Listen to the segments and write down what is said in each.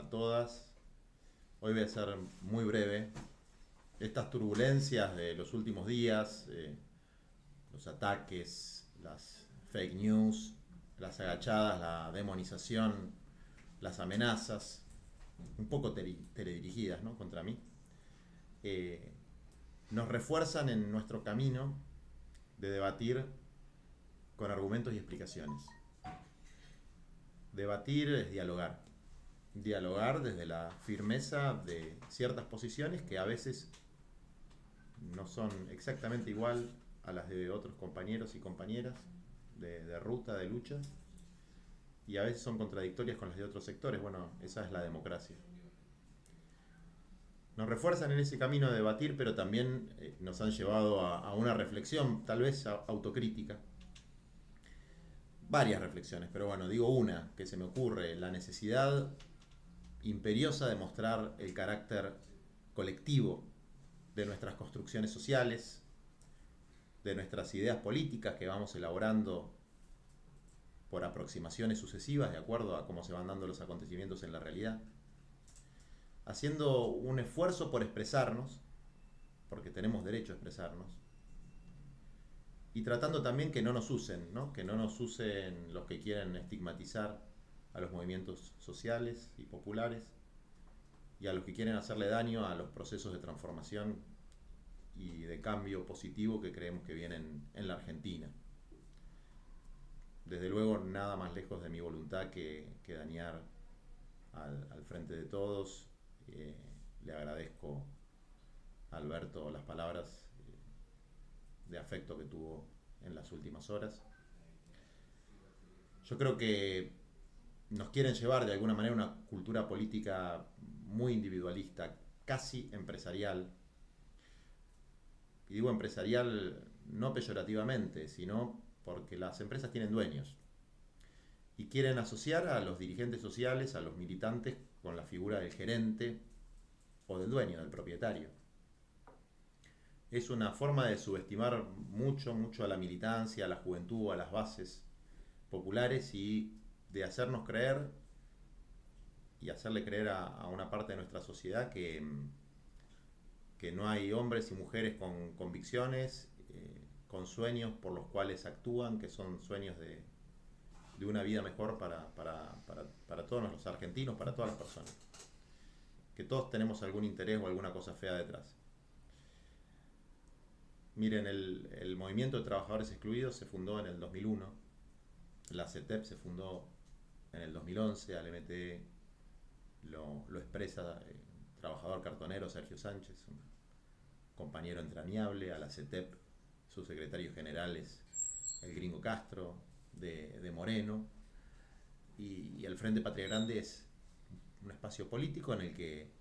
a todas. Hoy voy a ser muy breve. Estas turbulencias de los últimos días, los ataques, las fake news, las agachadas, la demonización, las amenazas, un poco teledirigidas, ¿no?, contra mí, nos refuerzan en nuestro camino de debatir con argumentos y explicaciones. Debatir es dialogar. Dialogar desde la firmeza de ciertas posiciones que a veces no son exactamente igual a las de otros compañeros y compañeras de ruta, de lucha, y a veces son contradictorias con las de otros sectores. Bueno, esa es la democracia. Nos refuerzan en ese camino de debatir, pero también nos han llevado a una reflexión, tal vez autocrítica. Varias reflexiones, pero bueno, digo una que se me ocurre: la necesidad imperiosa de mostrar el carácter colectivo de nuestras construcciones sociales, de nuestras ideas políticas que vamos elaborando por aproximaciones sucesivas de acuerdo a cómo se van dando los acontecimientos en la realidad, haciendo un esfuerzo por expresarnos, porque tenemos derecho a expresarnos, y tratando también que no nos usen, ¿no?, que no nos usen los que quieren estigmatizar a los movimientos sociales y populares y a los que quieren hacerle daño a los procesos de transformación y de cambio positivo que creemos que vienen en la Argentina. Desde luego, nada más lejos de mi voluntad que dañar al Frente de Todos. Le agradezco a Alberto las palabras de afecto que tuvo en las últimas horas. Yo creo que nos quieren llevar de alguna manera una cultura política muy individualista, casi empresarial. Y digo empresarial no peyorativamente, sino porque las empresas tienen dueños y quieren asociar a los dirigentes sociales, a los militantes, con la figura del gerente o del dueño, del propietario. Es una forma de subestimar mucho a la militancia, a la juventud, a las bases populares, y de hacernos creer y hacerle creer a una parte de nuestra sociedad que no hay hombres y mujeres con convicciones, con sueños por los cuales actúan, que son sueños de una vida mejor para todos los argentinos, para todas las personas. Que todos tenemos algún interés o alguna cosa fea detrás. Miren, el Movimiento de Trabajadores Excluidos se fundó en el 2001, la CETEP se fundó en el 2011, al MTE lo expresa el trabajador cartonero Sergio Sánchez, un compañero entrañable. A la CETEP su secretario general es el Gringo Castro de Moreno, y el Frente Patria Grande es un espacio político en el que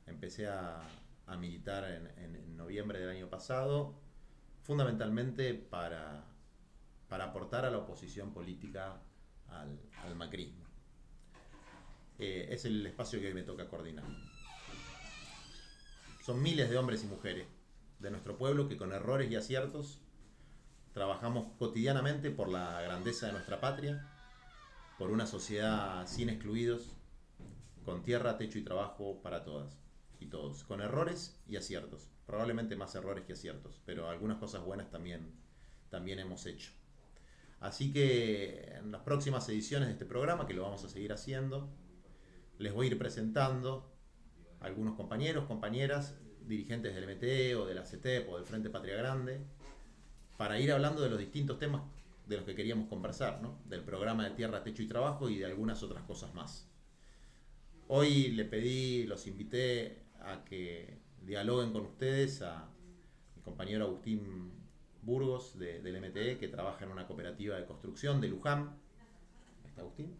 empecé a militar en noviembre del año pasado, fundamentalmente para aportar a la oposición política al macrismo. Es el espacio que hoy me toca coordinar. Son miles de hombres y mujeres de nuestro pueblo que, con errores y aciertos, trabajamos cotidianamente por la grandeza de nuestra patria, por una sociedad sin excluidos, con tierra, techo y trabajo para todas y todos, con errores y aciertos, probablemente más errores que aciertos, pero algunas cosas buenas también hemos hecho. Así que en las próximas ediciones de este programa, que lo vamos a seguir haciendo, les voy a ir presentando a algunos compañeros, compañeras, dirigentes del MTE o de la CETEP o del Frente Patria Grande, para ir hablando de los distintos temas de los que queríamos conversar, ¿no?, del programa de Tierra, Techo y Trabajo y de algunas otras cosas más. Hoy los invité a que dialoguen con ustedes a mi compañero Agustín Burgos del MTE, que trabaja en una cooperativa de construcción de Luján. Ahí está Agustín.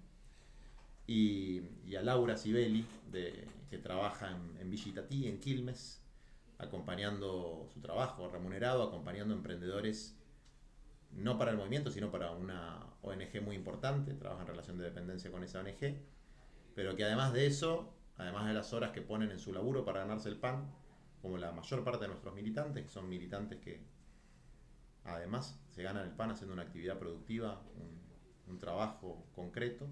Y a Laura Sibeli, que trabaja en Villa Itatí, en Quilmes, acompañando su trabajo remunerado, acompañando emprendedores, no para el movimiento, sino para una ONG muy importante. Trabaja en relación de dependencia con esa ONG, pero que además de eso, además de las horas que ponen en su laburo para ganarse el pan, como la mayor parte de nuestros militantes, que son militantes que además se ganan el pan haciendo una actividad productiva, un trabajo concreto,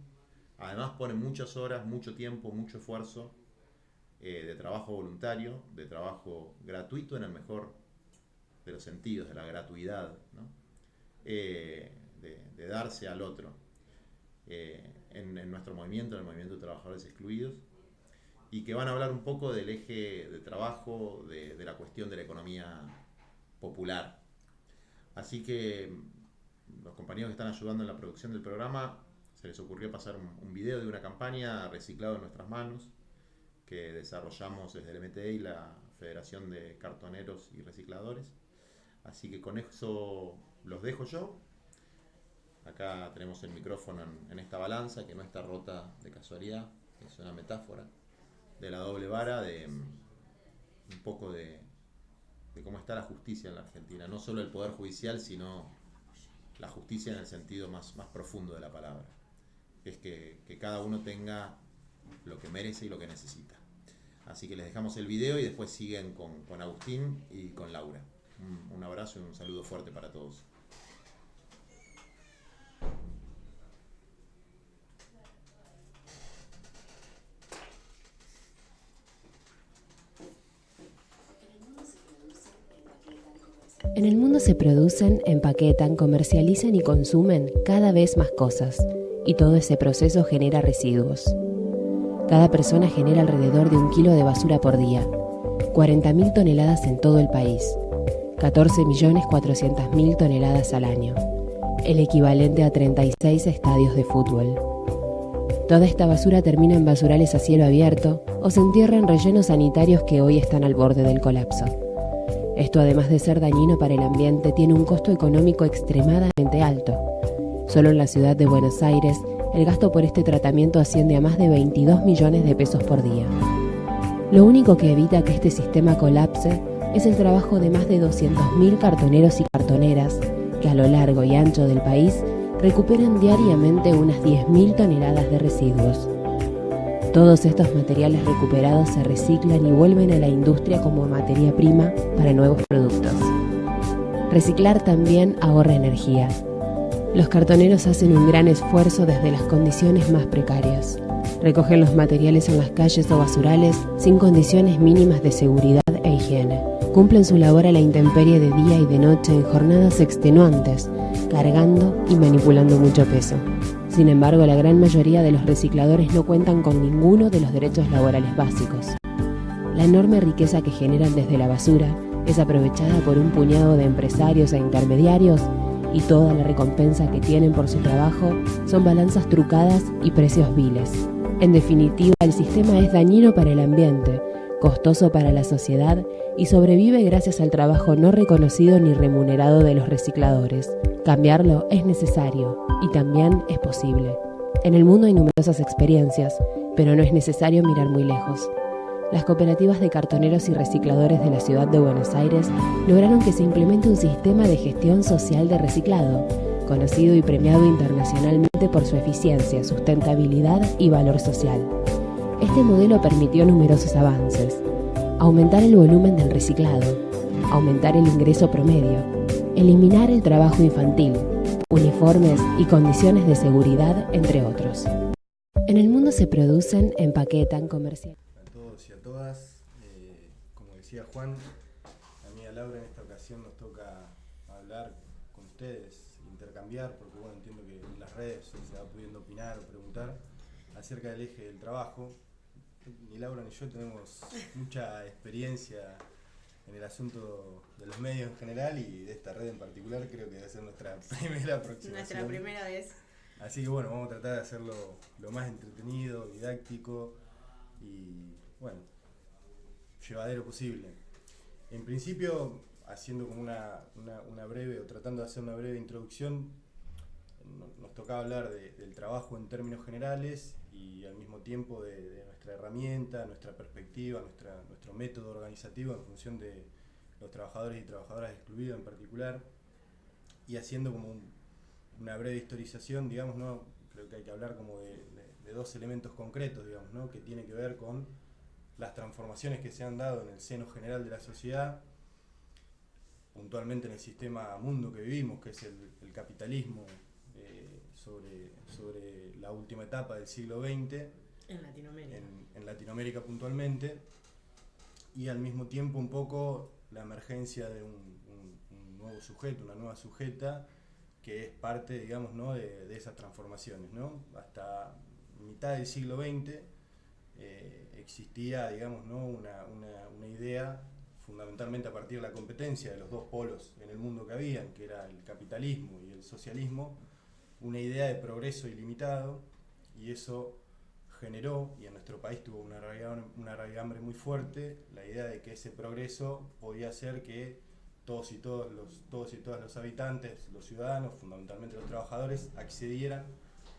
Además pone muchas horas, mucho tiempo, mucho esfuerzo de trabajo voluntario, de trabajo gratuito en el mejor de los sentidos, de la gratuidad, ¿no? De darse al otro en nuestro movimiento, en el movimiento de trabajadores excluidos, y que van a hablar un poco del eje de trabajo, de la cuestión de la economía popular. Así que los compañeros que están ayudando en la producción del programa, se les ocurrió pasar un video de una campaña Reciclado en Nuestras Manos, que desarrollamos desde el MTE y la Federación de Cartoneros y Recicladores. Así que con eso los dejo yo. Acá tenemos el micrófono en esta balanza, que no está rota de casualidad, es una metáfora de la doble vara, de un poco de cómo está la justicia en la Argentina. No solo el poder judicial, sino la justicia en el sentido más profundo de la palabra. Es que cada uno tenga lo que merece y lo que necesita. Así que les dejamos el video y después siguen con Agustín y con Laura. Un abrazo y un saludo fuerte para todos. En el mundo se producen, empaquetan, comercializan y consumen cada vez más cosas, y todo ese proceso genera residuos. Cada persona genera alrededor de 1 kilo de basura por día, 40.000 toneladas en todo el país, 14.400.000 toneladas al año, el equivalente a 36 estadios de fútbol. Toda esta basura termina en basurales a cielo abierto o se entierra en rellenos sanitarios que hoy están al borde del colapso. Esto, además de ser dañino para el ambiente, tiene un costo económico extremadamente alto. Solo en la ciudad de Buenos Aires, el gasto por este tratamiento asciende a más de 22 millones de pesos por día. Lo único que evita que este sistema colapse es el trabajo de más de 200.000 cartoneros y cartoneras que a lo largo y ancho del país recuperan diariamente unas 10.000 toneladas de residuos. Todos estos materiales recuperados se reciclan y vuelven a la industria como materia prima para nuevos productos. Reciclar también ahorra energía. Los cartoneros hacen un gran esfuerzo desde las condiciones más precarias. Recogen los materiales en las calles o basurales sin condiciones mínimas de seguridad e higiene. Cumplen su labor a la intemperie de día y de noche en jornadas extenuantes, cargando y manipulando mucho peso. Sin embargo, la gran mayoría de los recicladores no cuentan con ninguno de los derechos laborales básicos. La enorme riqueza que generan desde la basura es aprovechada por un puñado de empresarios e intermediarios, y toda la recompensa que tienen por su trabajo son balanzas trucadas y precios viles. En definitiva, el sistema es dañino para el ambiente, costoso para la sociedad y sobrevive gracias al trabajo no reconocido ni remunerado de los recicladores. Cambiarlo es necesario y también es posible. En el mundo hay numerosas experiencias, pero no es necesario mirar muy lejos. Las cooperativas de cartoneros y recicladores de la ciudad de Buenos Aires lograron que se implemente un sistema de gestión social de reciclado, conocido y premiado internacionalmente por su eficiencia, sustentabilidad y valor social. Este modelo permitió numerosos avances: aumentar el volumen del reciclado, aumentar el ingreso promedio, eliminar el trabajo infantil, uniformes y condiciones de seguridad, entre otros. En el mundo se producen, empaquetan, comercializan. A todos y a todas, como decía Juan, a mí y a Laura en esta ocasión nos toca hablar con ustedes, intercambiar, porque bueno, entiendo que en las redes se va pudiendo opinar o preguntar acerca del eje del trabajo. Ni Laura ni yo tenemos mucha experiencia en el asunto de los medios en general y de esta red en particular. Creo que debe ser nuestra primera aproximación. Nuestra primera vez. Así que bueno, vamos a tratar de hacerlo lo más entretenido, didáctico y bueno, llevadero posible. En principio, haciendo como una breve, o tratando de hacer una breve introducción, nos tocaba hablar del trabajo en términos generales y al mismo tiempo de nuestra herramienta, nuestra perspectiva, nuestro método organizativo en función de los trabajadores y trabajadoras excluidos en particular, y haciendo como una breve historización, digamos, ¿no? Creo que hay que hablar como de dos elementos concretos, digamos, ¿no? Que tiene que ver con las transformaciones que se han dado en el seno general de la sociedad, puntualmente en el sistema mundo que vivimos, que es el capitalismo, sobre la última etapa del siglo XX En Latinoamérica. en Latinoamérica puntualmente, y al mismo tiempo un poco la emergencia de un nuevo sujeto, una nueva sujeta, que es parte, digamos, ¿no? de esas transformaciones, ¿no? Hasta mitad del siglo XX existía, digamos, ¿no? una idea, fundamentalmente a partir de la competencia de los dos polos en el mundo que habían, que era el capitalismo y el socialismo, una idea de progreso ilimitado, y eso generó, y en nuestro país tuvo una raigambre muy fuerte, la idea de que ese progreso podía hacer que todos y todas los habitantes, los ciudadanos, fundamentalmente los trabajadores, accedieran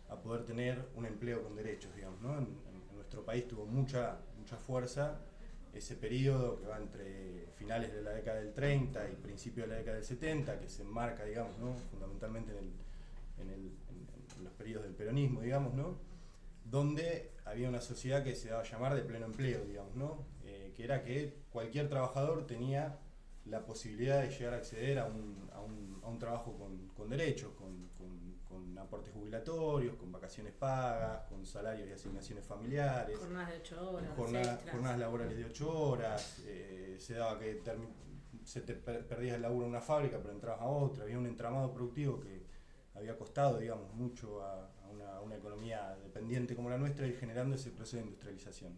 a poder tener un empleo con derechos, digamos, ¿no? En nuestro país tuvo mucha fuerza ese periodo que va entre finales de la década del 30 y principios de la década del 70, que se enmarca, digamos, ¿no? Fundamentalmente en los periodos del peronismo, digamos, ¿no? Donde había una sociedad que se daba a llamar de pleno empleo, digamos, ¿no? Que era que cualquier trabajador tenía la posibilidad de llegar a acceder a un trabajo con derechos, con aportes jubilatorios, con vacaciones pagas, con salarios y asignaciones familiares, Jornadas de 8 horas, jornadas laborales de 8 horas, se daba que perdías el laburo en una fábrica pero entrabas a otra, había un entramado productivo que había costado, digamos, mucho a una economía dependiente como la nuestra, ir generando ese proceso de industrialización.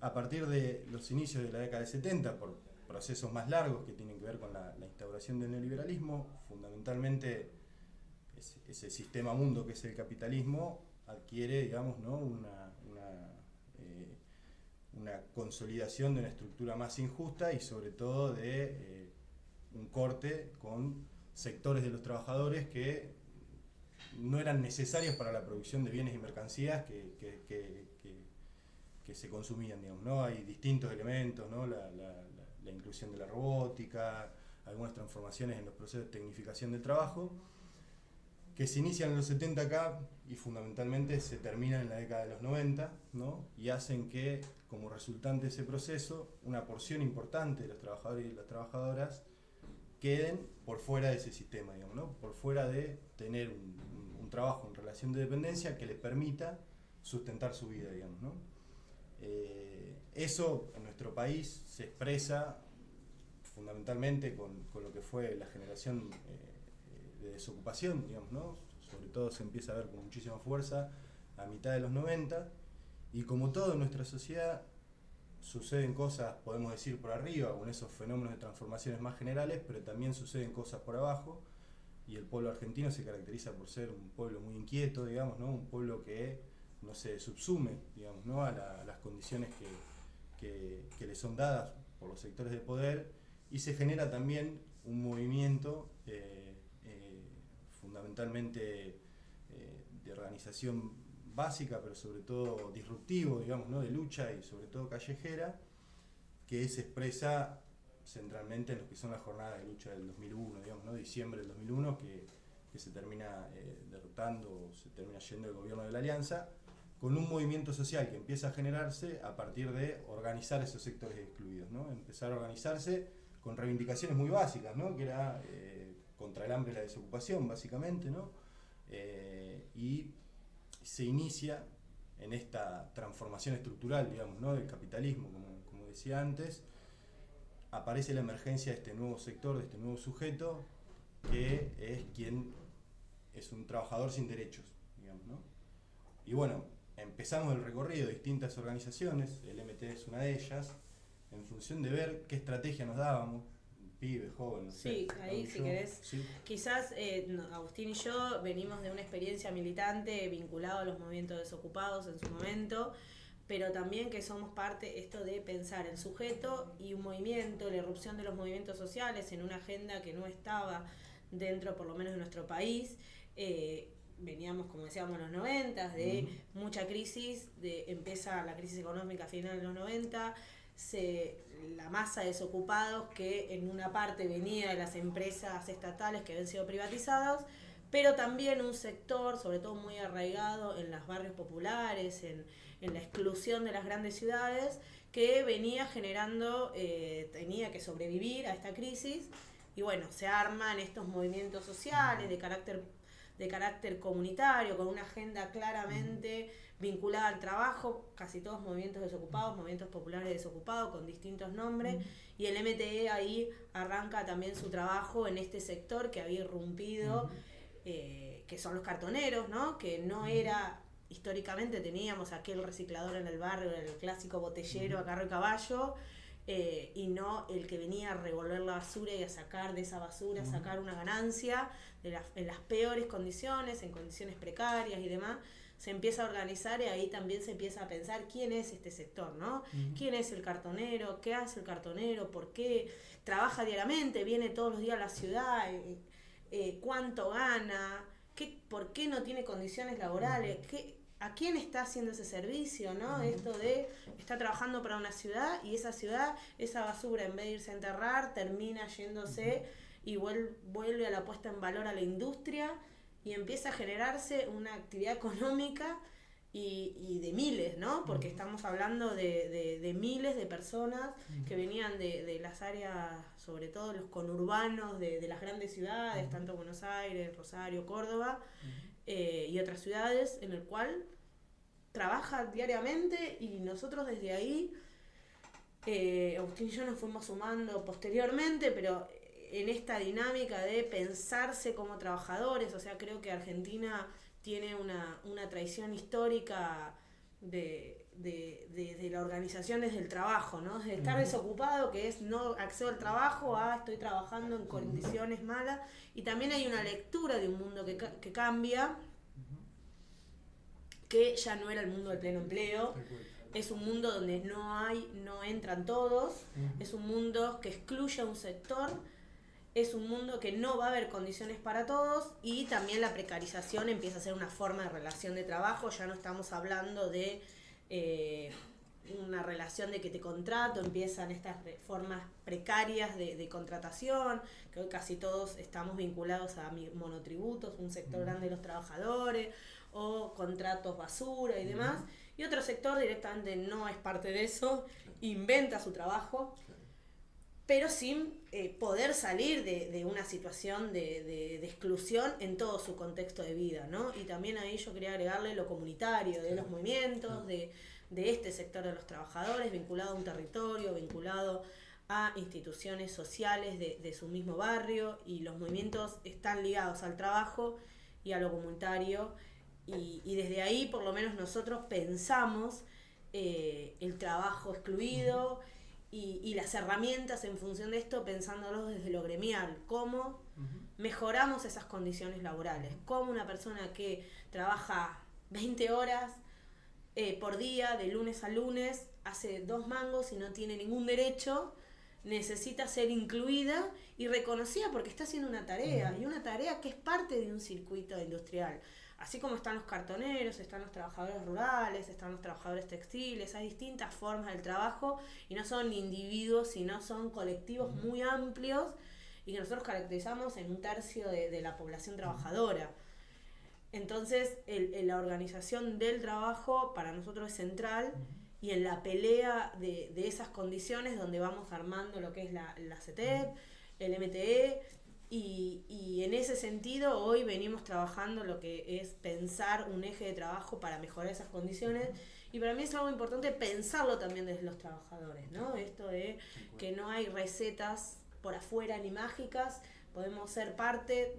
A partir de los inicios de la década del 70, por procesos más largos que tienen que ver con la instauración del neoliberalismo, fundamentalmente ese sistema mundo que es el capitalismo adquiere, digamos, ¿no? una consolidación de una estructura más injusta y sobre todo de un corte con sectores de los trabajadores que no eran necesarios para la producción de bienes y mercancías que se consumían, digamos, ¿no? Hay distintos elementos, ¿no? La inclusión de la robótica, algunas transformaciones en los procesos de tecnificación del trabajo, que se inician en los 70 acá y fundamentalmente se terminan en la década de los 90, ¿no? Y hacen que, como resultante de ese proceso, una porción importante de los trabajadores y las trabajadoras queden por fuera de ese sistema, digamos, ¿no? Por fuera de tener un trabajo en relación de dependencia que les permita sustentar su vida, digamos, ¿no? Eso en nuestro país se expresa fundamentalmente con lo que fue la generación de desocupación, digamos, ¿no? Sobre todo se empieza a ver con muchísima fuerza a mitad de los 90, y como todo en nuestra sociedad suceden cosas, podemos decir, por arriba, con esos fenómenos de transformaciones más generales, pero también suceden cosas por abajo, y el pueblo argentino se caracteriza por ser un pueblo muy inquieto, digamos, ¿no? Un pueblo que no se subsume, digamos, ¿no? a las condiciones que le son dadas por los sectores de poder, y se genera también un movimiento fundamentalmente de organización básica, pero sobre todo disruptivo, digamos, ¿no? De lucha y sobre todo callejera, que se expresa centralmente en lo que son las jornadas de lucha del 2001, digamos, ¿no? Diciembre del 2001, que se termina derrotando, se termina yendo el gobierno de la Alianza, con un movimiento social que empieza a generarse a partir de organizar esos sectores excluidos, ¿no? Empezar a organizarse con reivindicaciones muy básicas, ¿no? Que era contra el hambre y la desocupación, básicamente, ¿no? Y se inicia en esta transformación estructural, digamos, ¿no? Del capitalismo, como decía antes, aparece la emergencia de este nuevo sector, de este nuevo sujeto, que es quien es un trabajador sin derechos, digamos, ¿no? Y bueno, empezamos el recorrido de distintas organizaciones, el MT es una de ellas, en función de ver qué estrategia nos dábamos, pibe, joven, no sí, sé, ahí si yo, querés, sí. quizás Agustín y yo venimos de una experiencia militante vinculada a los movimientos desocupados en su momento, pero también que somos parte esto de pensar el sujeto y un movimiento, la irrupción de los movimientos sociales en una agenda que no estaba dentro, por lo menos de nuestro país. Veníamos, como decíamos, en los 90, de mucha crisis, empieza la crisis económica a finales de los 90, la masa de desocupados que en una parte venía de las empresas estatales que habían sido privatizadas, pero también un sector, sobre todo muy arraigado en los barrios populares, en la exclusión de las grandes ciudades, que venía generando, tenía que sobrevivir a esta crisis, y bueno, se arman estos movimientos sociales de carácter de carácter comunitario, con una agenda claramente vinculada al trabajo, casi todos movimientos desocupados, movimientos populares desocupados, con distintos nombres, y el MTE ahí arranca también su trabajo en este sector que había irrumpido, que son los cartoneros, ¿no? Que no era... Históricamente teníamos aquel reciclador en el barrio, el clásico botellero a carro y caballo, y no el que venía a revolver la basura y a sacar de esa basura, sacar una ganancia en las peores condiciones, en condiciones precarias y demás. Se empieza a organizar y ahí también se empieza a pensar quién es este sector, ¿no? ¿Quién es el cartonero? ¿Qué hace el cartonero? ¿Por qué trabaja diariamente? ¿Viene todos los días a la ciudad? ¿Cuánto gana? ¿Por qué no tiene condiciones laborales? ¿A quién está haciendo ese servicio, no? Esto de está trabajando para una ciudad y esa ciudad, esa basura en vez de irse a enterrar, termina yéndose y vuelve a la puesta en valor a la industria y empieza a generarse una actividad económica y de miles, ¿no? Porque estamos hablando de miles de personas que venían de las áreas, sobre todo los conurbanos de las grandes ciudades, tanto Buenos Aires, Rosario, Córdoba, y otras ciudades, en el cual trabaja diariamente, y nosotros desde ahí, Agustín y yo nos fuimos sumando posteriormente, pero en esta dinámica de pensarse como trabajadores. O sea, creo que Argentina tiene una tradición histórica de la organización desde el trabajo, ¿no? De estar desocupado, que es no accedo al trabajo, estoy trabajando en condiciones malas, y también hay una lectura de un mundo que cambia, que ya no era el mundo del pleno empleo, es un mundo donde no entran todos, es un mundo que excluye a un sector, es un mundo que no va a haber condiciones para todos, y también la precarización empieza a ser una forma de relación de trabajo. Ya no estamos hablando de una relación de que te contrato, empiezan estas formas precarias de contratación, que hoy casi todos estamos vinculados a monotributos, un sector grande de los trabajadores, o contratos basura y demás, y otro sector directamente no es parte de eso, inventa su trabajo, pero sin poder salir de una situación de exclusión en todo su contexto de vida, ¿no? Y también ahí yo quería agregarle lo comunitario, de los movimientos, de este sector de los trabajadores, vinculado a un territorio, vinculado a instituciones sociales de su mismo barrio, y los movimientos están ligados al trabajo y a lo comunitario, y desde ahí por lo menos nosotros pensamos el trabajo excluido y las herramientas en función de esto, pensándolo desde lo gremial, cómo mejoramos esas condiciones laborales, cómo una persona que trabaja 20 horas por día, de lunes a lunes, hace 2 mangos y no tiene ningún derecho, necesita ser incluida y reconocida porque está haciendo una tarea, y una tarea que es parte de un circuito industrial. Así como están los cartoneros, están los trabajadores rurales, están los trabajadores textiles, hay distintas formas del trabajo, y no son individuos, sino son colectivos muy amplios, y que nosotros caracterizamos en 1/3 de la población trabajadora. Entonces, la organización del trabajo para nosotros es central, y en la pelea de esas condiciones donde vamos armando lo que es la CETEP, el MTE, y en ese sentido hoy venimos trabajando lo que es pensar un eje de trabajo para mejorar esas condiciones, y para mí es algo importante pensarlo también desde los trabajadores, ¿no? Esto de que no hay recetas por afuera ni mágicas, podemos ser parte,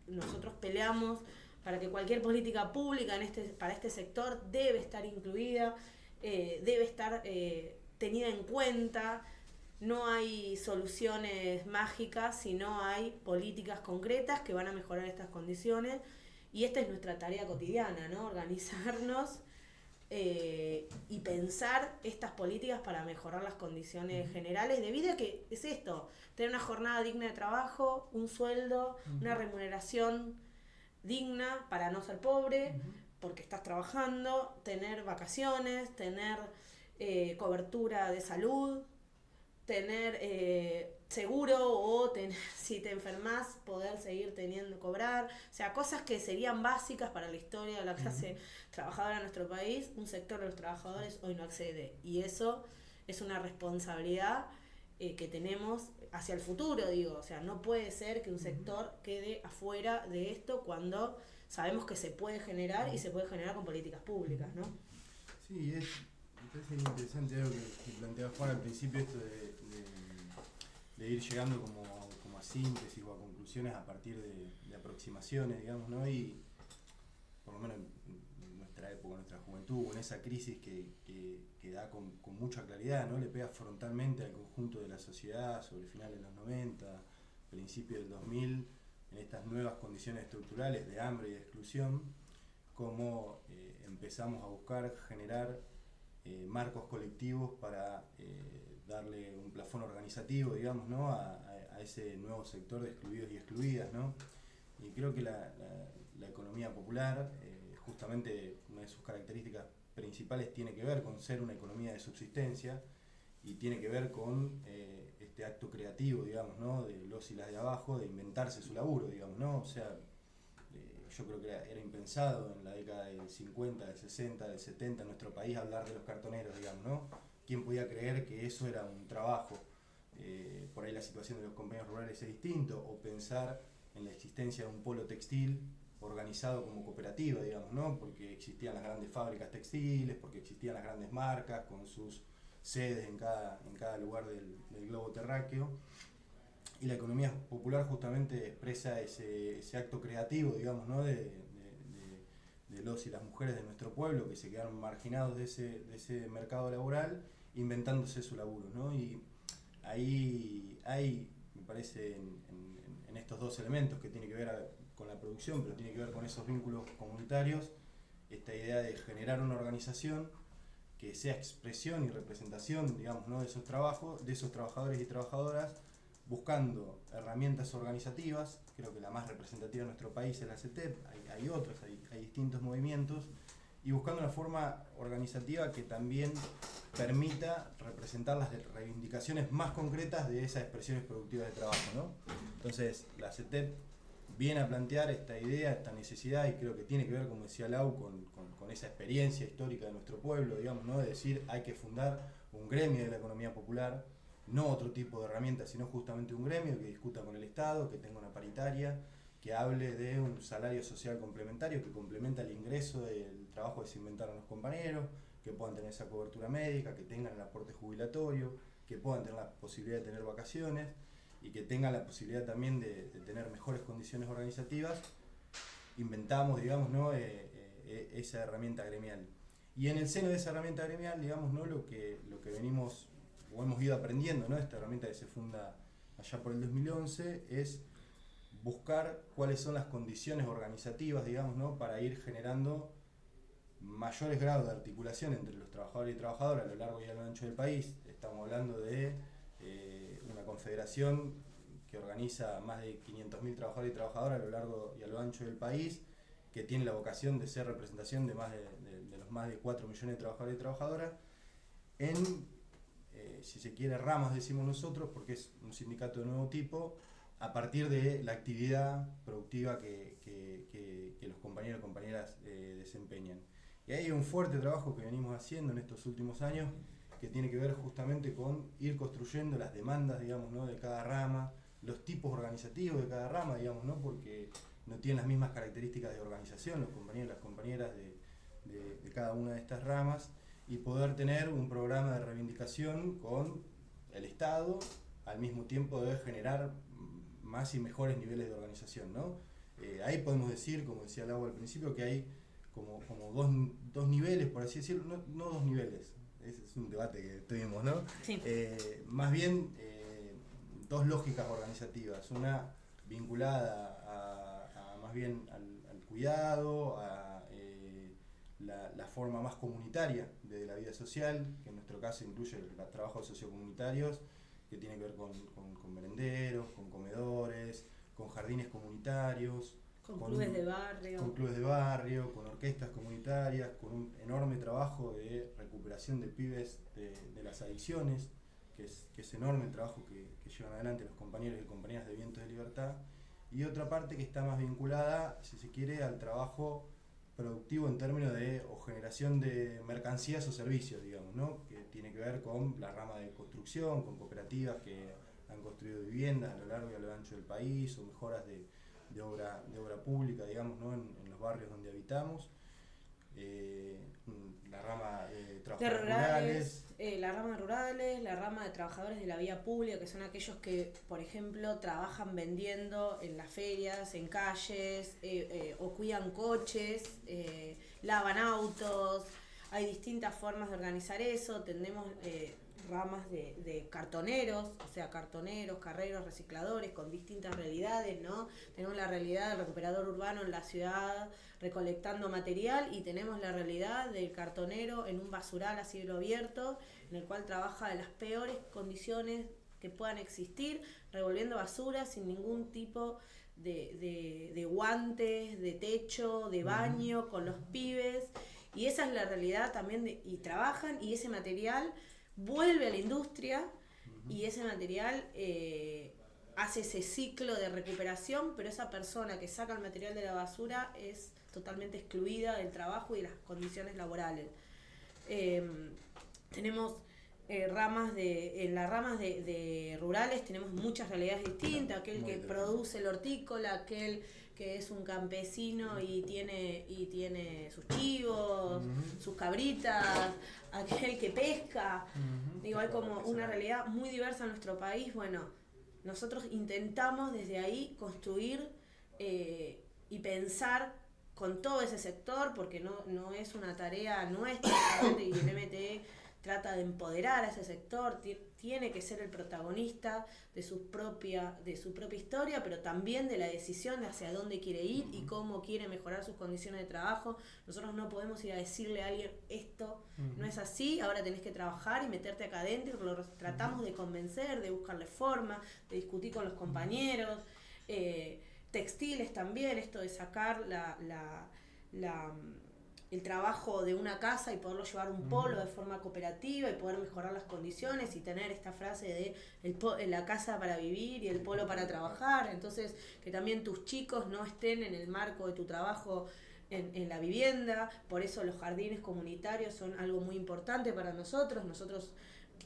nosotros peleamos para que cualquier política pública para este sector debe estar incluida, debe estar tenida en cuenta. No hay soluciones mágicas, sino hay políticas concretas que van a mejorar estas condiciones, y esta es nuestra tarea cotidiana, ¿no? Organizarnos y pensar estas políticas para mejorar las condiciones generales de vida, que es esto: tener una jornada digna de trabajo, un sueldo, una remuneración digna para no ser pobre, porque estás trabajando, tener vacaciones, tener cobertura de salud, tener seguro, o si te enfermas poder seguir cobrar, o sea, cosas que serían básicas para la historia de la clase trabajadora de nuestro país. Un sector de los trabajadores hoy no accede, y eso es una responsabilidad que tenemos hacia el futuro, digo. O sea, no puede ser que un sector quede afuera de esto cuando sabemos que se puede generar y se puede generar con políticas públicas, ¿no? Sí, me parece interesante algo que planteaba Juan al principio, esto de ir llegando como a síntesis o a conclusiones a partir de aproximaciones, digamos, ¿no? Y por lo menos en nuestra época, en nuestra juventud, en esa crisis que da con mucha claridad, ¿no? Le pega frontalmente al conjunto de la sociedad sobre finales de los 90, principios del 2000, en estas nuevas condiciones estructurales de hambre y de exclusión, cómo empezamos a buscar generar marcos colectivos para darle un plafón organizativo, digamos, ¿no? a ese nuevo sector de excluidos y excluidas, ¿no? Y creo que la economía popular, justamente una de sus características principales tiene que ver con ser una economía de subsistencia y tiene que ver con este acto creativo, digamos, ¿no? De los y las de abajo, de inventarse su laburo, digamos, ¿no? O sea, yo creo que era impensado en la década del 50, del 60, del 70 en nuestro país hablar de los cartoneros, digamos, ¿no? ¿Quién podía creer que eso era un trabajo? Por ahí la situación de los compañeros rurales es distinto, o pensar en la existencia de un polo textil organizado como cooperativa, digamos, ¿no? Porque existían las grandes fábricas textiles, porque existían las grandes marcas con sus sedes en cada lugar del globo terráqueo. Y la economía popular justamente expresa ese acto creativo, digamos, ¿no? de los y las mujeres de nuestro pueblo que se quedaron marginados de ese mercado laboral, inventándose su laburo, ¿no? Y ahí hay, me parece, en estos dos elementos que tiene que ver con la producción, pero tiene que ver con esos vínculos comunitarios, esta idea de generar una organización que sea expresión y representación, digamos, ¿no? de esos trabajos, de esos trabajadores y trabajadoras, buscando herramientas organizativas. Creo que la más representativa en nuestro país es la CETEP, hay otros, hay distintos movimientos, y buscando una forma organizativa que también permita representar las reivindicaciones más concretas de esas expresiones productivas de trabajo, ¿no? Entonces, la CETEP viene a plantear esta idea, esta necesidad, y creo que tiene que ver, como decía Lau, con esa experiencia histórica de nuestro pueblo, digamos, ¿no? De decir, hay que fundar un gremio de la economía popular, no otro tipo de herramientas, sino justamente un gremio que discuta con el Estado, que tenga una paritaria, que hable de un salario social complementario que complementa el ingreso del trabajo que se inventaron los compañeros, que puedan tener esa cobertura médica, que tengan el aporte jubilatorio, que puedan tener la posibilidad de tener vacaciones y que tengan la posibilidad también de tener mejores condiciones organizativas. Inventamos, digamos, ¿no? Esa herramienta gremial. Y en el seno de esa herramienta gremial, digamos, ¿no? lo que venimos o hemos ido aprendiendo, ¿no? Esta herramienta que se funda allá por el 2011, es buscar cuáles son las condiciones organizativas, digamos, ¿no? Para ir generando mayores grados de articulación entre los trabajadores y trabajadoras a lo largo y a lo ancho del país. Estamos hablando de una confederación que organiza más de 500.000 trabajadores y trabajadoras a lo largo y a lo ancho del país, que tiene la vocación de ser representación de los más de 4 millones de trabajadores y trabajadoras en, si se quiere, ramas, decimos nosotros, porque es un sindicato de nuevo tipo, a partir de la actividad productiva que los compañeros y compañeras desempeñan. Y hay un fuerte trabajo que venimos haciendo en estos últimos años que tiene que ver justamente con ir construyendo las demandas, digamos, ¿no? de cada rama, los tipos organizativos de cada rama, digamos, ¿no? Porque no tienen las mismas características de organización los compañeros y las compañeras de cada una de estas ramas, y poder tener un programa de reivindicación con el Estado, al mismo tiempo de generar más y mejores niveles de organización, ¿no? Ahí podemos decir, como decía Lau al principio, que hay como dos niveles, por así decirlo, no dos niveles, ese es un debate que tuvimos, ¿no? Sí. Más bien dos lógicas organizativas, una vinculada a más bien al cuidado, a la forma más comunitaria de la vida social, que en nuestro caso incluye los trabajos sociocomunitarios, que tiene que ver con merenderos, con comedores, con jardines comunitarios, con clubes de barrio. Con clubes de barrio, con orquestas comunitarias, con un enorme trabajo de recuperación de pibes de las adicciones, que es enorme el trabajo que llevan adelante los compañeros y compañeras de Vientos de Libertad, y otra parte que está más vinculada, si se quiere, al trabajo productivo en términos de o generación de mercancías o servicios, digamos, ¿no? Que tiene que ver con la rama de construcción, con cooperativas que han construido viviendas a lo largo y a lo ancho del país, o mejoras de obra pública, digamos, ¿no? En los barrios donde habitamos. La rama de trabajadores rurales. La rama de rurales, la rama de trabajadores de la vía pública, que son aquellos que, por ejemplo, trabajan vendiendo en las ferias, en calles, o cuidan coches, lavan autos. Hay distintas formas de organizar eso. Tenemos ramas de cartoneros, o sea, cartoneros, carreros, recicladores, con distintas realidades, ¿no? Tenemos la realidad del recuperador urbano en la ciudad recolectando material, y tenemos la realidad del cartonero en un basural a cielo abierto, en el cual trabaja en las peores condiciones que puedan existir, revolviendo basura sin ningún tipo de guantes, de techo, de baño, con los pibes, y esa es la realidad también, y trabajan, y ese material vuelve a la industria, y ese material hace ese ciclo de recuperación, pero esa persona que saca el material de la basura es totalmente excluida del trabajo y de las condiciones laborales. Tenemos en las ramas de rurales tenemos muchas realidades distintas, aquel que produce el hortícola, aquel que es un campesino y tiene sus chivos, sus cabritas, aquel que pesca. Digo, hay como una realidad muy diversa en nuestro país. Bueno, nosotros intentamos desde ahí construir y pensar con todo ese sector, porque no es una tarea nuestra, y el MTE trata de empoderar a ese sector, tiene que ser el protagonista de su propia historia, pero también de la decisión de hacia dónde quiere ir y cómo quiere mejorar sus condiciones de trabajo. Nosotros no podemos ir a decirle a alguien, esto no es así, ahora tenés que trabajar y meterte acá adentro. Lo tratamos de convencer, de buscarle forma, de discutir con los compañeros. Textiles también, esto de sacar el trabajo de una casa y poderlo llevar a un polo de forma cooperativa y poder mejorar las condiciones, y tener esta frase de la casa para vivir y el polo para trabajar. Entonces, que también tus chicos no estén en el marco de tu trabajo en la vivienda. Por eso los jardines comunitarios son algo muy importante para nosotros. Nosotros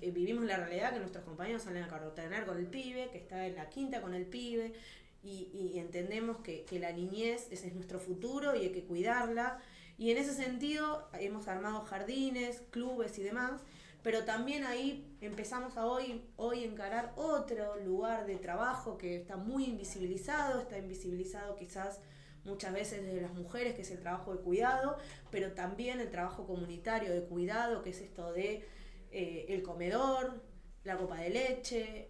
vivimos la realidad que nuestros compañeros salen a carrotanear con el pibe, que está en la quinta con el pibe, y entendemos que la niñez, ese es nuestro futuro y hay que cuidarla. Y en ese sentido hemos armado jardines, clubes y demás, pero también ahí empezamos a hoy encarar otro lugar de trabajo que está muy invisibilizado, quizás muchas veces desde las mujeres, que es el trabajo de cuidado, pero también el trabajo comunitario de cuidado, que es esto de el comedor, la copa de leche,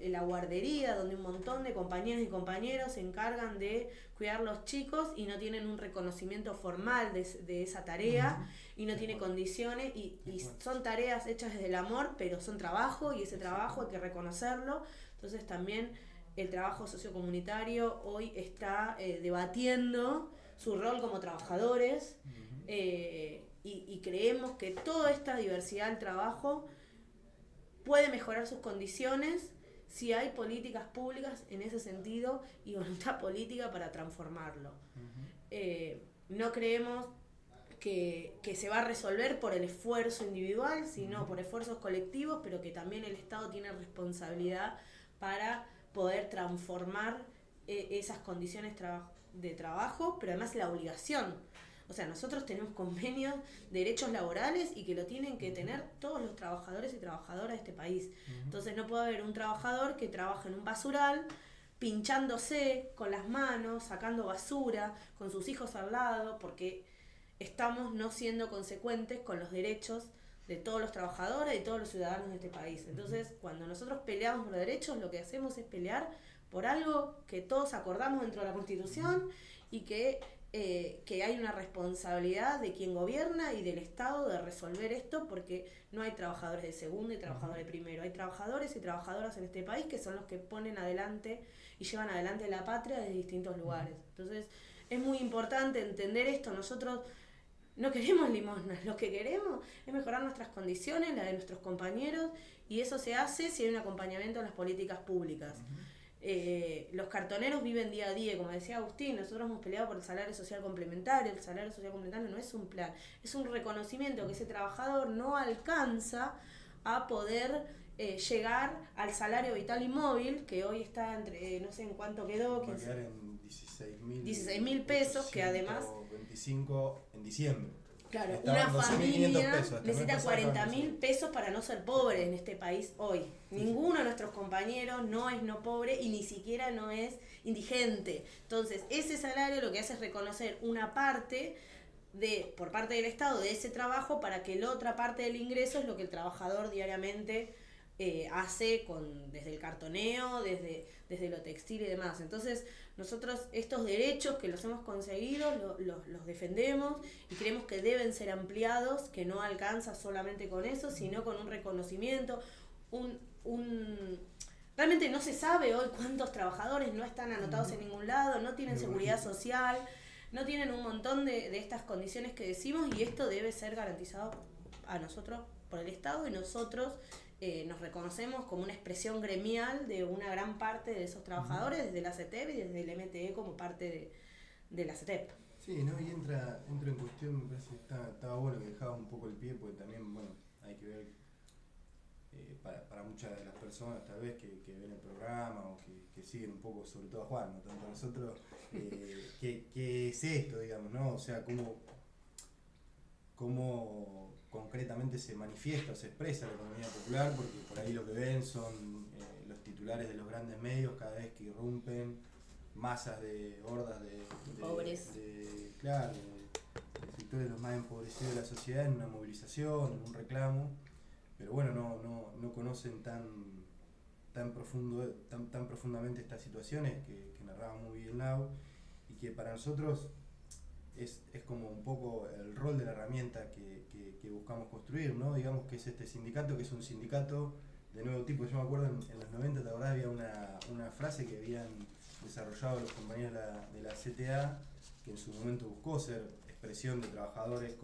la guardería, donde un montón de compañeras y compañeros se encargan de cuidar a los chicos y no tienen un reconocimiento formal de esa tarea, y no tiene condiciones, y son tareas hechas desde el amor, pero son trabajo, y ese trabajo hay que reconocerlo. Entonces también el trabajo sociocomunitario hoy está debatiendo su rol como trabajadores, y creemos que toda esta diversidad del trabajo puede mejorar sus condiciones si hay políticas públicas en ese sentido y voluntad política para transformarlo. No creemos que se va a resolver por el esfuerzo individual, sino por esfuerzos colectivos, pero que también el Estado tiene responsabilidad para poder transformar esas condiciones de trabajo, pero además la obligación. O sea, nosotros tenemos convenios de derechos laborales y que lo tienen que tener todos los trabajadores y trabajadoras de este país. Entonces no puede haber un trabajador que trabaje en un basural pinchándose con las manos, sacando basura, con sus hijos al lado, porque estamos no siendo consecuentes con los derechos de todos los trabajadores y de todos los ciudadanos de este país. Entonces, cuando nosotros peleamos por los derechos, lo que hacemos es pelear por algo que todos acordamos dentro de la Constitución, y que hay una responsabilidad de quien gobierna y del Estado de resolver esto, porque no hay trabajadores de segundo y trabajadores de primero. Hay trabajadores y trabajadoras en este país que son los que ponen adelante y llevan adelante la patria desde distintos lugares. Entonces, es muy importante entender esto. Nosotros no queremos limosnas, lo que queremos es mejorar nuestras condiciones, la de nuestros compañeros, y eso se hace si hay un acompañamiento en las políticas públicas. Los cartoneros viven día a día, como decía Agustín, nosotros hemos peleado por el salario social complementario. El salario social complementario no es un plan, es un reconocimiento que ese trabajador no alcanza a poder llegar al salario vital y móvil, que hoy está entre, no sé en cuánto quedó, Va a quedar en 16.000 pesos, que además 25 en diciembre. Claro, Estaban una 12.500 familia pesos, hasta necesita el mes pasado 40.000 pesos para no ser pobre en este país hoy. Ninguno de nuestros compañeros no es no pobre y ni siquiera no es indigente. Entonces, ese salario lo que hace es reconocer una parte por parte del Estado de ese trabajo, para que la otra parte del ingreso es lo que el trabajador diariamente hace desde el cartoneo, desde lo textil y demás. Entonces, nosotros estos derechos que los hemos conseguido los defendemos y creemos que deben ser ampliados, que no alcanza solamente con eso, sino con un reconocimiento, realmente no se sabe hoy cuántos trabajadores no están anotados en ningún lado, no tienen seguridad social, no tienen un montón de estas condiciones que decimos, y esto debe ser garantizado a nosotros por el Estado, y nosotros nos reconocemos como una expresión gremial de una gran parte de esos trabajadores, desde la CETEP y desde el MTE como parte de la CETEP. Sí, ¿no? Y entra en cuestión, me parece que estaba bueno que dejabas un poco el pie, porque también, bueno, hay que ver para muchas de las personas tal vez que ven el programa o que siguen un poco, sobre todo a Juan, no tanto a nosotros, ¿qué es esto, digamos, ¿no? O sea, cómo concretamente se manifiesta o se expresa la economía popular, porque por ahí lo que ven son los titulares de los grandes medios cada vez que irrumpen masas de hordas de pobres, de sectores los más empobrecidos de la sociedad en una movilización, en un reclamo, pero bueno, no conocen tan profundamente estas situaciones que narraba muy bien Lau, y que para nosotros es como un poco el rol de la herramienta que buscamos construir, ¿no? Digamos que es este sindicato, que es un sindicato de nuevo tipo. Yo me acuerdo en los 90, ¿te acordás? Había una frase que habían desarrollado los compañeros de la CTA, que en su momento buscó ser expresión de trabajadores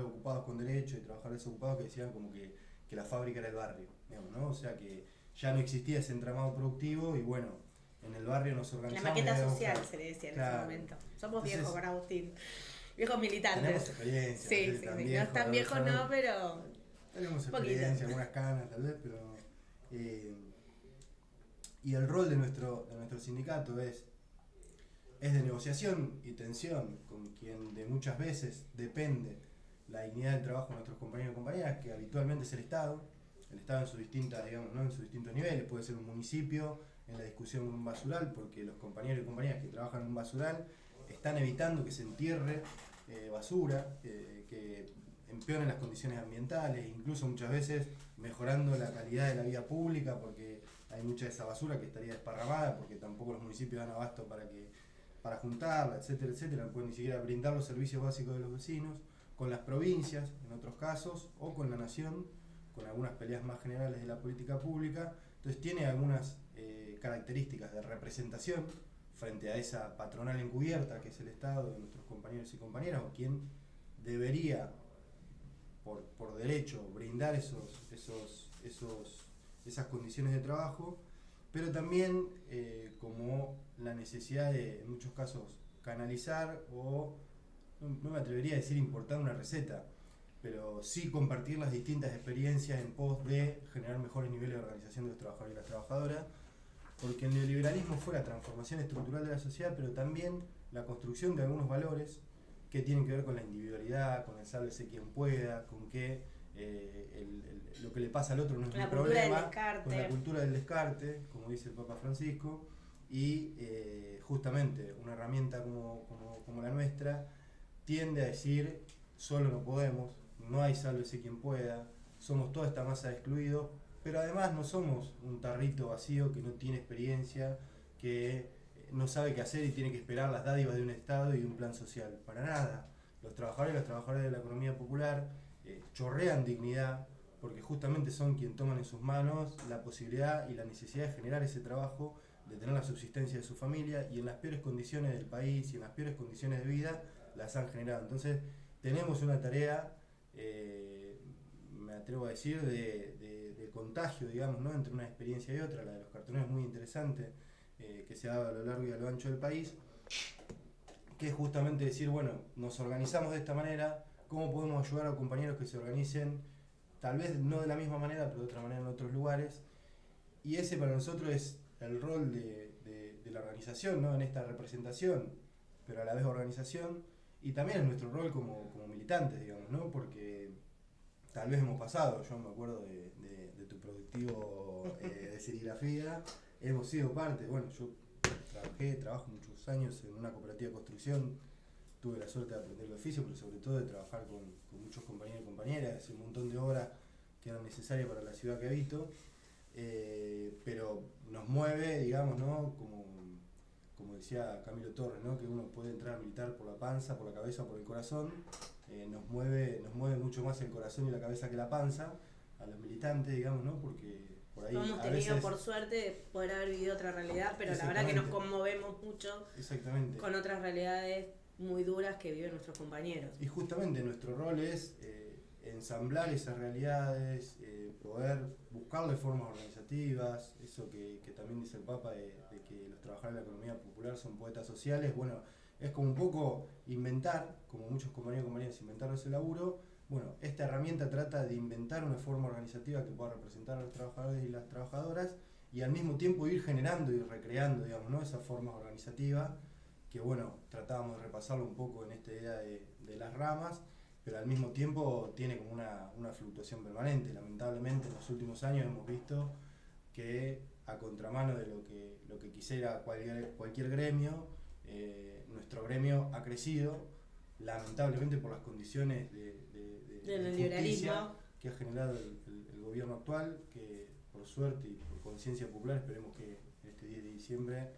ocupados con derecho y trabajadores ocupados, que decían como que la fábrica era el barrio, digamos, ¿no? O sea que ya no existía ese entramado productivo, y bueno, en el barrio nos organizamos. La maqueta social se le decía en ese momento. Somos viejos para Agustín, viejos militantes. Tenemos experiencia. Sí, no es tan viejos no, pero tenemos experiencia, algunas canas tal vez, pero y el rol de nuestro sindicato es de negociación y tensión con quien de muchas veces depende la dignidad del trabajo de nuestros compañeros y compañeras, que habitualmente es el Estado en sus distintas, digamos, ¿no? En sus distintos niveles. Puede ser un municipio en la discusión con un basural, porque los compañeros y compañeras que trabajan en un basural están evitando que se entierre basura, que empeoren las condiciones ambientales, incluso muchas veces mejorando la calidad de la vía pública, porque hay mucha de esa basura que estaría desparramada, porque tampoco los municipios dan abasto para juntarla, etcétera, etcétera. No pueden ni siquiera brindar los servicios básicos de los vecinos, con las provincias en otros casos, o con la nación, con algunas peleas más generales de la política pública. Entonces tiene algunas características de representación frente a esa patronal encubierta que es el Estado, de nuestros compañeros y compañeras, o quien debería por derecho brindar esas condiciones de trabajo, pero también como la necesidad de, en muchos casos, canalizar, o no me atrevería a decir importar una receta, pero sí compartir las distintas experiencias en pos de generar mejores niveles de organización de los trabajadores y las trabajadoras, porque el neoliberalismo fue la transformación estructural de la sociedad, pero también la construcción de algunos valores que tienen que ver con la individualidad, con el sálvese quien pueda, con que lo que le pasa al otro no es mi problema, con la cultura del descarte, como dice el Papa Francisco, y justamente una herramienta como la nuestra tiende a decir: solo no podemos, no hay sálvese quien pueda, somos toda esta masa de excluidos, pero además no somos un tarrito vacío que no tiene experiencia, que no sabe qué hacer y tiene que esperar las dádivas de un Estado y de un plan social. Para nada. Los trabajadores y las trabajadoras de la economía popular chorrean dignidad, porque justamente son quienes toman en sus manos la posibilidad y la necesidad de generar ese trabajo, de tener la subsistencia de su familia, y en las peores condiciones del país y en las peores condiciones de vida las han generado. Entonces tenemos una tarea, me me atrevo a decir, de contagio, digamos, ¿no? Entre una experiencia y otra. La de los cartoneros es muy interesante, que se ha dado a lo largo y a lo ancho del país, que es justamente decir, bueno, nos organizamos de esta manera, ¿cómo podemos ayudar a compañeros que se organicen, tal vez no de la misma manera, pero de otra manera en otros lugares? Y ese para nosotros es el rol de la organización, ¿no? En esta representación, pero a la vez organización, y también es nuestro rol como militantes, digamos, ¿no? Porque tal vez hemos pasado, yo me acuerdo de tu productivo de serigrafía, hemos sido parte, bueno, yo trabajo muchos años en una cooperativa de construcción, tuve la suerte de aprender el oficio, pero sobre todo de trabajar con muchos compañeros y compañeras, hacer un montón de obras que eran necesarias para la ciudad que habito, pero nos mueve, digamos, ¿no? Como decía Camilo Torres, ¿no? Que uno puede entrar a militar por la panza, por la cabeza, por el corazón. Nos mueve mucho más el corazón y la cabeza que la panza a los militantes, digamos, ¿no? Porque por ahí hemos tenido por suerte poder haber vivido otra realidad, pero la verdad que nos conmovemos mucho con otras realidades muy duras que viven nuestros compañeros. Y justamente nuestro rol es ensamblar esas realidades, poder buscarle formas organizativas, eso que también dice el Papa de que los trabajadores de la economía popular son poetas sociales. Bueno, es como un poco inventar, como muchos compañeros y compañeras inventaron ese laburo. Bueno, esta herramienta trata de inventar una forma organizativa que pueda representar a los trabajadores y las trabajadoras y al mismo tiempo ir generando y recreando, digamos, ¿no? Esas formas organizativas que, bueno, tratábamos de repasarlo un poco en esta idea de las ramas, pero al mismo tiempo tiene como una fluctuación permanente. Lamentablemente en los últimos años hemos visto que a contramano de lo que quisiera cualquier gremio, nuestro gremio ha crecido, lamentablemente por las condiciones de injusticia que ha generado el gobierno actual, que por suerte y por conciencia popular esperemos que este 10 de diciembre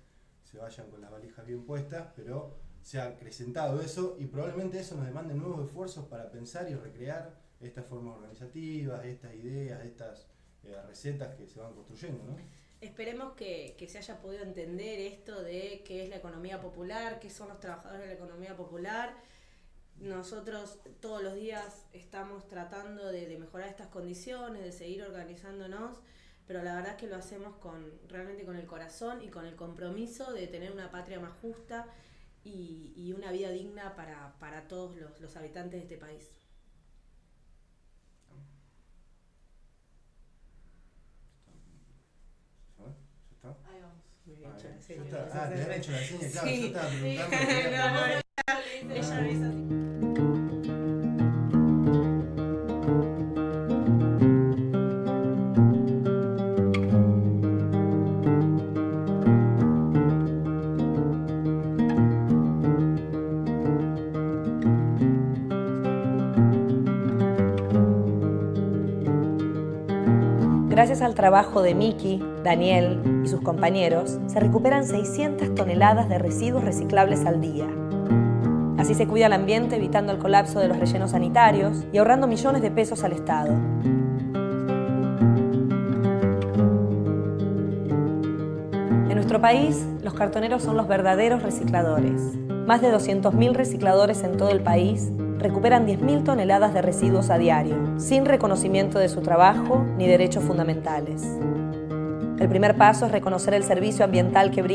se vayan con las valijas bien puestas, pero se ha acrecentado eso y probablemente eso nos demande nuevos esfuerzos para pensar y recrear estas formas organizativas, estas ideas, estas recetas que se van construyendo, ¿no? Esperemos que se haya podido entender esto de qué es la economía popular, qué son los trabajadores de la economía popular. Nosotros todos los días estamos tratando de mejorar estas condiciones, de seguir organizándonos, pero la verdad es que lo hacemos realmente con el corazón y con el compromiso de tener una patria más justa y una vida digna para todos los habitantes de este país. Ahí vamos. Muy bien, hecho la te seña. habían hecho la seña, claro, Sí. yo estaba preguntando. Ella lo hizo así. Gracias al trabajo de Miki, Daniel y sus compañeros, se recuperan 600 toneladas de residuos reciclables al día. Así se cuida el ambiente, evitando el colapso de los rellenos sanitarios y ahorrando millones de pesos al Estado. En nuestro país, los cartoneros son los verdaderos recicladores. Más de 200.000 recicladores en todo el país recuperan 10.000 toneladas de residuos a diario, sin reconocimiento de su trabajo ni derechos fundamentales. El primer paso es reconocer el servicio ambiental que brinda